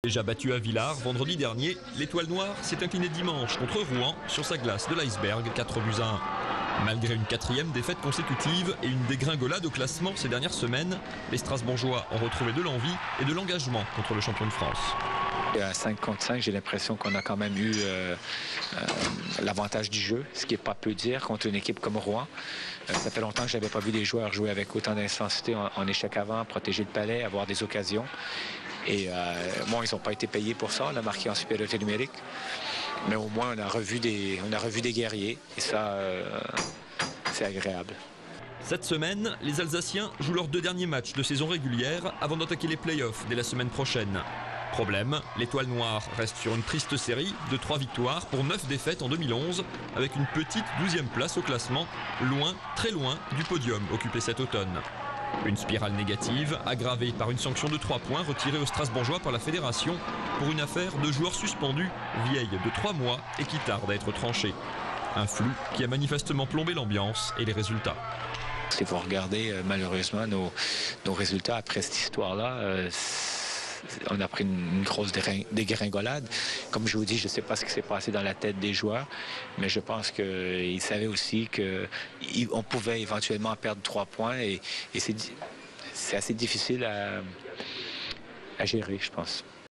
Déjà battu à Villars vendredi dernier, l'Étoile Noire s'est inclinée dimanche contre Rouen sur sa glace de l'Iceberg 4-1. Malgré une 4e défaite consécutive et une dégringolade au classement ces dernières semaines, les Strasbourgeois ont retrouvé de l'envie et de l'engagement contre le champion de France. À 5 contre 5, j'ai l'impression qu'on a quand même eu l'avantage du jeu, ce qui n'est pas peu dire contre une équipe comme Rouen. Ça fait longtemps que je n'avais pas vu des joueurs jouer avec autant d'intensité en échec avant, protéger le palais, avoir des occasions. Et bon, ils n'ont pas été payés pour ça, on a marqué en supériorité numérique. Mais au moins, on a revu des guerriers, et ça, c'est agréable. Cette semaine, les Alsaciens jouent leurs 2 derniers matchs de saison régulière avant d'attaquer les playoffs dès la semaine prochaine. Problème, l'Étoile Noire reste sur une triste série de 3 victoires pour 9 défaites en 2011, avec une petite 12e place au classement, loin, très loin du podium occupé cet automne. Une spirale négative, aggravée par une sanction de 3 points retirée aux Strasbourgeois par la fédération pour une affaire de joueurs suspendus vieille de 3 mois et qui tarde à être tranchée. Un flou qui a manifestement plombé l'ambiance et les résultats. Si vous regardez malheureusement nos résultats après cette histoire-là, on a pris une grosse dégringolade. Comme je vous dis, je ne sais pas ce qui s'est passé dans la tête des joueurs, mais je pense qu'ils savaient aussi qu'on pouvait éventuellement perdre 3 points et c'est assez difficile à gérer, je pense.